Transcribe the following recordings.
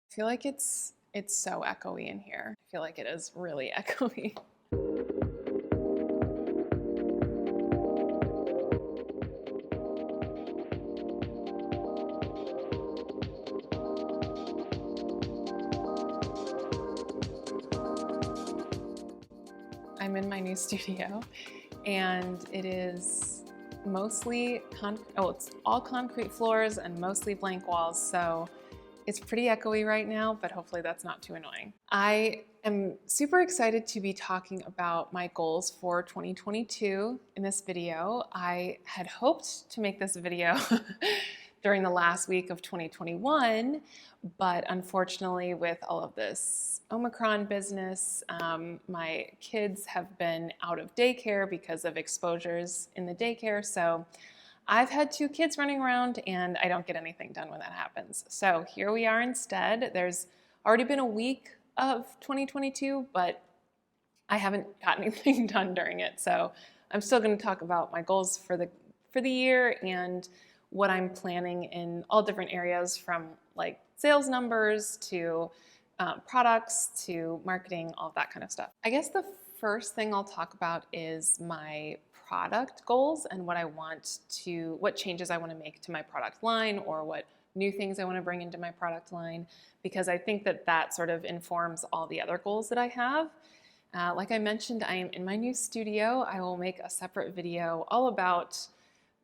I feel like it's so echoey in here. I feel like it is really echoey. I'm in my new studio and it is mostly it's all concrete floors and mostly blank walls, so it's pretty echoey right now, but hopefully that's not too annoying. I am super excited to be talking about my goals for 2022 in this video. I had hoped to make this video during the last week of 2021, but unfortunately with all of this Omicron business, my kids have been out of daycare because of exposures in the daycare, so I've had 2 kids running around and I don't get anything done when that happens. So here we are instead. There's already been a week of 2022, but I haven't got anything done during it. So I'm still going to talk about my goals for the year and what I'm planning in all different areas, from like sales numbers to products to marketing, all of that kind of stuff. I guess the first thing I'll talk about is my product goals and what changes I want to make to my product line, or what new things I want to bring into my product line, because I think that sort of informs all the other goals that I have. Like I mentioned, I am in my new studio. I will make a separate video all about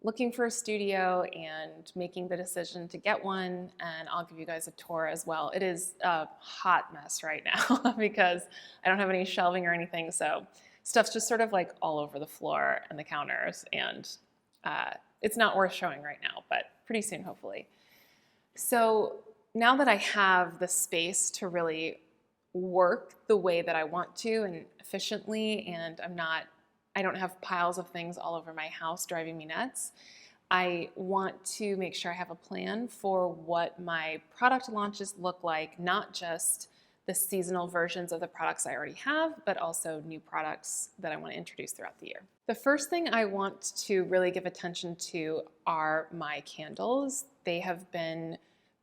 looking for a studio and making the decision to get one, and I'll give you guys a tour as well. It is a hot mess right now because I don't have any shelving or anything, so stuff's just sort of like all over the floor and the counters, and it's not worth showing right now, but pretty soon, hopefully. So now that I have the space to really work the way that I want to and efficiently, and I don't have piles of things all over my house driving me nuts, I want to make sure I have a plan for what my product launches look like, not just the seasonal versions of the products I already have, but also new products that I want to introduce throughout the year. The first thing I want to really give attention to are my candles.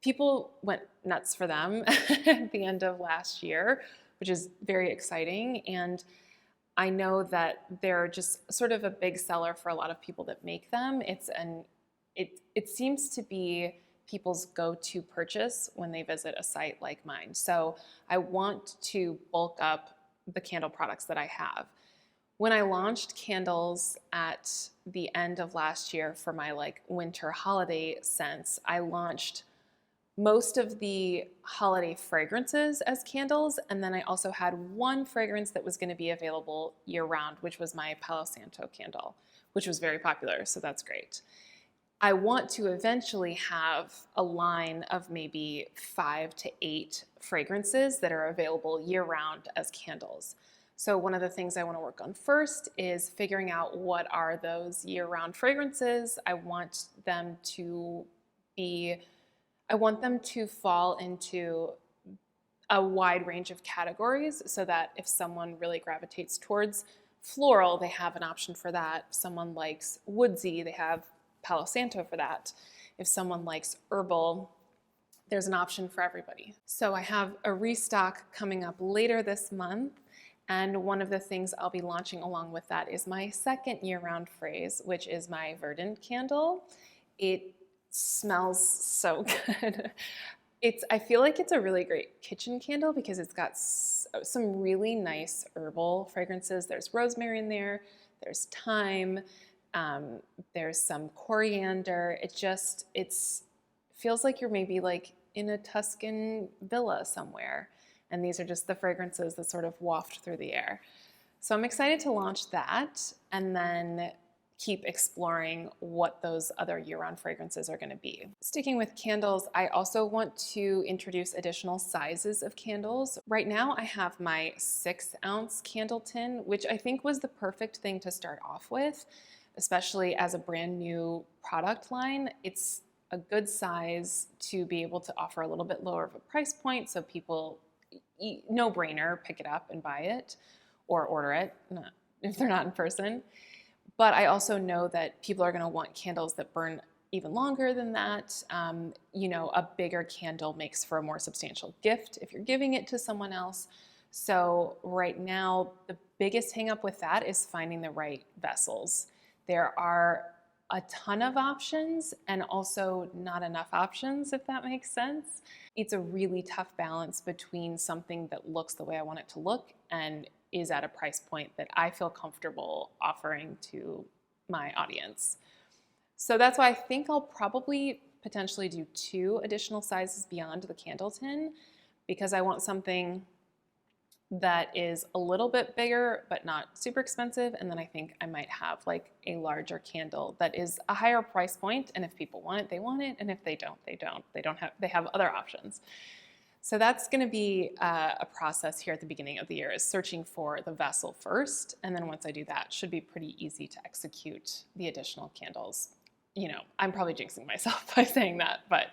People went nuts for them at the end of last year, which is very exciting. And I know that they're just sort of a big seller for a lot of people that make them. It seems to be people's go-to purchase when they visit a site like mine. So I want to bulk up the candle products that I have. When I launched candles at the end of last year for my winter holiday scents, I launched most of the holiday fragrances as candles, and then I also had one fragrance that was going to be available year-round, which was my Palo Santo candle, which was very popular, so that's great. I want to eventually have a line of maybe 5 to 8 fragrances that are available year-round as candles. So one of the things I want to work on first is figuring out what are those year-round fragrances. I want them to fall into a wide range of categories, so that if someone really gravitates towards floral, they have an option for that. If someone likes woodsy, they have Palo Santo for that. If someone likes herbal, there's an option for everybody. So I have a restock coming up later this month, and one of the things I'll be launching along with that is my second year-round phrase, which is my Verdant candle. It smells so good. I feel like it's a really great kitchen candle because it's got some really nice herbal fragrances. There's rosemary in there, there's thyme, there's some coriander. It feels like you're maybe like in a Tuscan villa somewhere. And these are just the fragrances that sort of waft through the air. So I'm excited to launch that and then keep exploring what those other year-round fragrances are going to be. Sticking with candles, I also want to introduce additional sizes of candles. Right now I have my 6-ounce candle tin, which I think was the perfect thing to start off with, especially as a brand new product line. It's a good size to be able to offer a little bit lower of a price point, so people, no brainer, pick it up and buy it or order it if they're not in person. But I also know that people are going to want candles that burn even longer than that. You know, a bigger candle makes for a more substantial gift if you're giving it to someone else. So right now, the biggest hang up with that is finding the right vessels. There are a ton of options and also not enough options, if that makes sense. It's a really tough balance between something that looks the way I want it to look and is at a price point that I feel comfortable offering to my audience. So that's why I think I'll probably potentially do 2 additional sizes beyond the candle tin, because I want something that is a little bit bigger but not super expensive, and then I think I might have like a larger candle that is a higher price point, and if people want it, they want it, and if they don't, they don't. They have other options. So that's going to be a process here at the beginning of the year, is searching for the vessel first, and then once I do that, it should be pretty easy to execute the additional candles. You know, I'm probably jinxing myself by saying that, but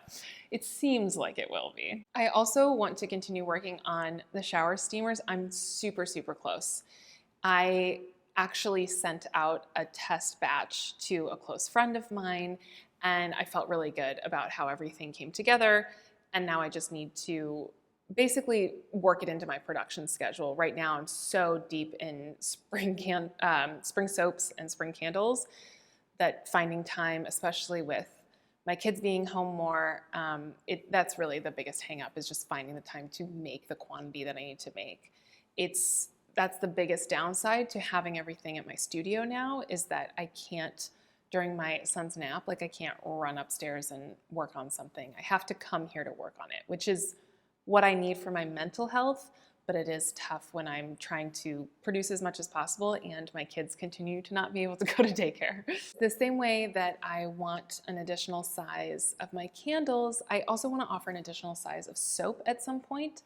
it seems like it will be. I also want to continue working on the shower steamers. I'm super, super close. I actually sent out a test batch to a close friend of mine, and I felt really good about how everything came together. And now I just need to basically work it into my production schedule. Right now, I'm so deep in spring soaps and spring candles that finding time, especially with my kids being home more, that's really the biggest hang up, is just finding the time to make the quantity that I need to make. That's the biggest downside to having everything at my studio now, is that I can't, during my son's nap, like I can't run upstairs and work on something. I have to come here to work on it, which is what I need for my mental health, but it is tough when I'm trying to produce as much as possible and my kids continue to not be able to go to daycare. The same way that I want an additional size of my candles, I also want to offer an additional size of soap at some point.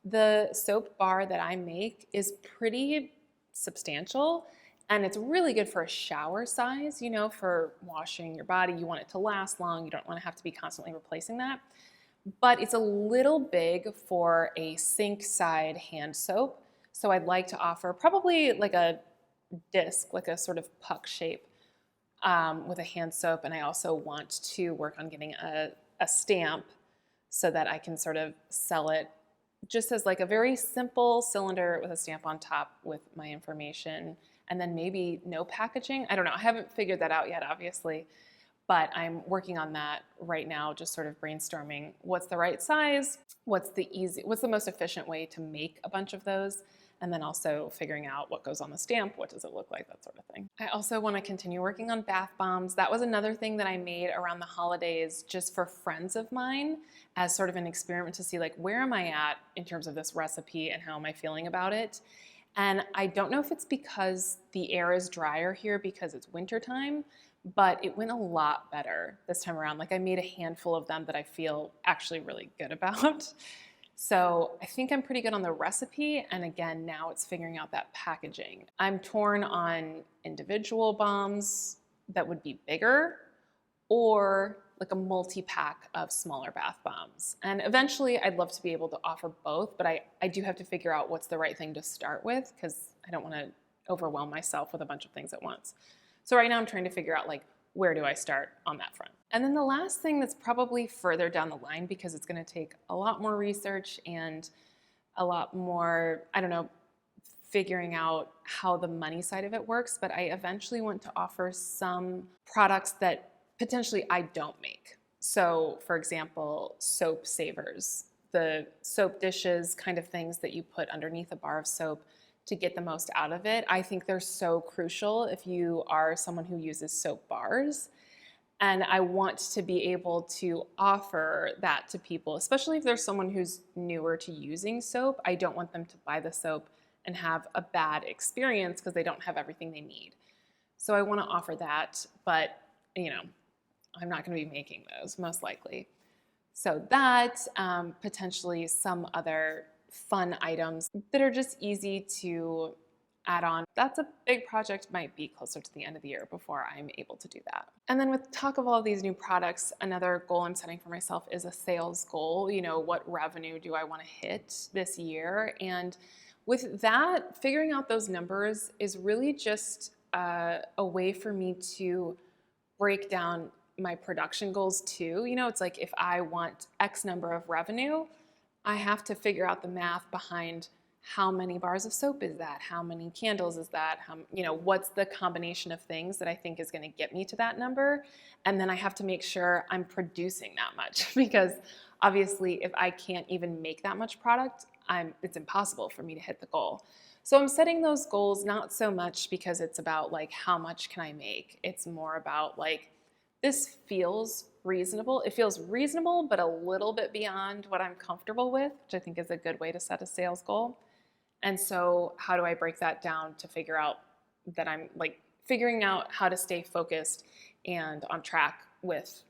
The soap bar that I make is pretty substantial, and it's really good for a shower size, you know, for washing your body. You want it to last long. You don't want to have to be constantly replacing that. But it's a little big for a sink side hand soap. So I'd like to offer probably like a disc, like a sort of puck shape with a hand soap. And I also want to work on getting a stamp so that I can sort of sell it just as like a very simple cylinder with a stamp on top with my information, and then maybe no packaging. I don't know. I haven't figured that out yet, obviously. But I'm working on that right now, just sort of brainstorming what's the right size, what's the most efficient way to make a bunch of those, and then also figuring out what goes on the stamp, what does it look like, that sort of thing. I also want to continue working on bath bombs. That was another thing that I made around the holidays just for friends of mine as sort of an experiment to see, like, where am I at in terms of this recipe and how am I feeling about it? And I don't know if it's because the air is drier here because it's wintertime, but it went a lot better this time around. Like, I made a handful of them that I feel actually really good about. So I think I'm pretty good on the recipe. And again, now it's figuring out that packaging. I'm torn on individual bombs that would be bigger, or like a multi-pack of smaller bath bombs. And eventually I'd love to be able to offer both, but I do have to figure out what's the right thing to start with, because I don't want to overwhelm myself with a bunch of things at once. So right now I'm trying to figure out, like, where do I start on that front? And then the last thing that's probably further down the line, because it's going to take a lot more research and a lot more, I don't know, figuring out how the money side of it works, but I eventually want to offer some products that potentially I don't make. So for example, soap savers, the soap dishes, kind of things that you put underneath a bar of soap to get the most out of it. I think they're so crucial if you are someone who uses soap bars. And I want to be able to offer that to people, especially if there's someone who's newer to using soap. I don't want them to buy the soap and have a bad experience because they don't have everything they need. So I want to offer that, but you know, I'm not going to be making those most likely. So that, potentially some other fun items that are just easy to add on. That's a big project, might be closer to the end of the year before I'm able to do that. And then with talk of all of these new products, another goal I'm setting for myself is a sales goal. You know, what revenue do I want to hit this year? And with that, figuring out those numbers is really just a way for me to break down my production goals too. You know, it's like if I want X number of revenue, I have to figure out the math behind how many bars of soap is that? How many candles is that? How, you know, what's the combination of things that I think is going to get me to that number? And then I have to make sure I'm producing that much because obviously if I can't even make that much product, it's impossible for me to hit the goal. So I'm setting those goals not so much because it's about like how much can I make? It's more about like this feels reasonable. It feels reasonable, but a little bit beyond what I'm comfortable with, which I think is a good way to set a sales goal. And so how do I break that down to figure out that I'm like figuring out how to stay focused and on track with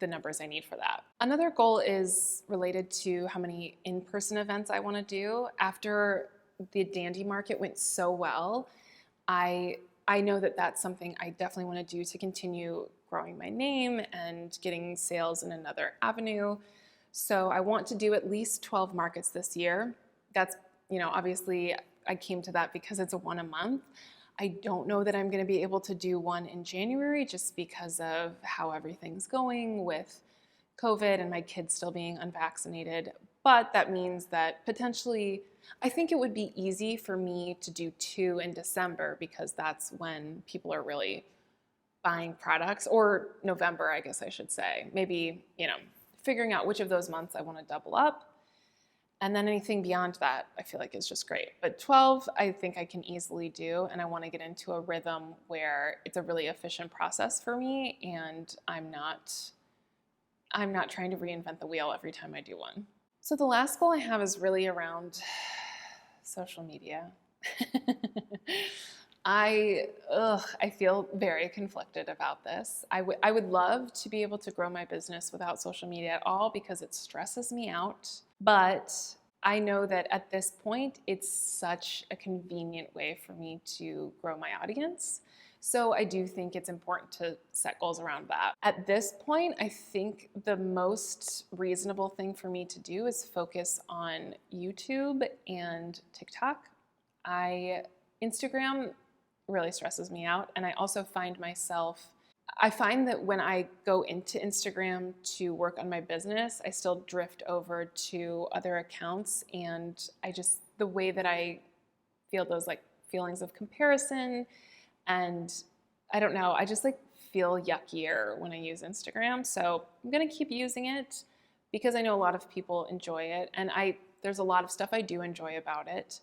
the numbers I need for that. Another goal is related to how many in-person events I want to do. After the Dandy Market went so well, I know that that's something I definitely want to do to continue growing my name and getting sales in another avenue. So I want to do at least 12 markets this year. That's, you know, obviously I came to that because it's a one a month. I don't know that I'm going to be able to do one in January just because of how everything's going with COVID and my kids still being unvaccinated. But that means that potentially, I think it would be easy for me to do 2 in December because that's when people are really buying products, or November, I guess I should say. Maybe, you know, figuring out which of those months I want to double up. And then anything beyond that, I feel like is just great. But 12, I think I can easily do. And I want to get into a rhythm where it's a really efficient process for me. And I'm not trying to reinvent the wheel every time I do one. So the last goal I have is really around social media. I feel very conflicted about this. I would love to be able to grow my business without social media at all because it stresses me out. But I know that at this point, it's such a convenient way for me to grow my audience. So I do think it's important to set goals around that. At this point, I think the most reasonable thing for me to do is focus on YouTube and TikTok. Instagram really stresses me out. And I also find that when I go into Instagram to work on my business, I still drift over to other accounts. And the way that I feel those like feelings of comparison, and I don't know, I just like feel yuckier when I use Instagram. So I'm going to keep using it because I know a lot of people enjoy it. And there's a lot of stuff I do enjoy about it.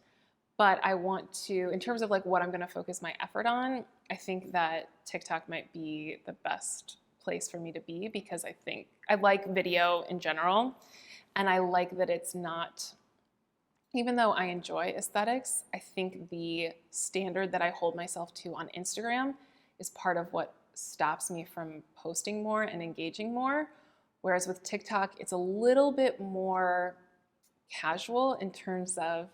But I want to, in terms of like what I'm going to focus my effort on, I think that TikTok might be the best place for me to be because I think I like video in general. And I like that it's not, even though I enjoy aesthetics, I think the standard that I hold myself to on Instagram is part of what stops me from posting more and engaging more. Whereas with TikTok, it's a little bit more casual in terms of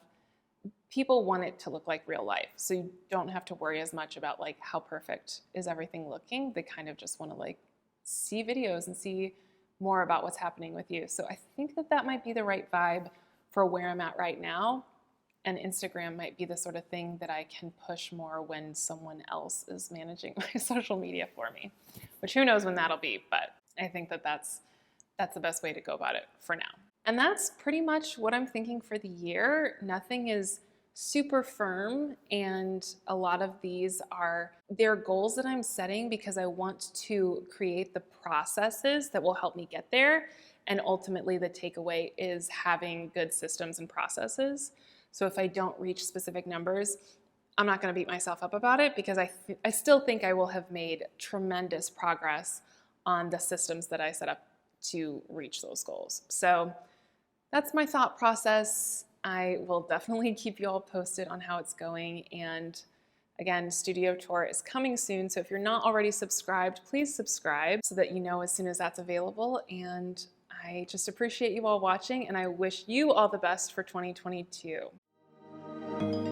people want it to look like real life. So you don't have to worry as much about like how perfect is everything looking. They kind of just want to like see videos and see more about what's happening with you. So I think that might be the right vibe for where I'm at right now. And Instagram might be the sort of thing that I can push more when someone else is managing my social media for me, which who knows when that'll be, but I think that's the best way to go about it for now. And that's pretty much what I'm thinking for the year. Nothing is super firm, and a lot of these they're goals that I'm setting because I want to create the processes that will help me get there. And ultimately the takeaway is having good systems and processes. So if I don't reach specific numbers, I'm not going to beat myself up about it because I still think I will have made tremendous progress on the systems that I set up to reach those goals. So that's my thought process. I will definitely keep you all posted on how it's going. And again, Studio Tour is coming soon. So if you're not already subscribed, please subscribe so that you know as soon as that's available. And I just appreciate you all watching, and I wish you all the best for 2022.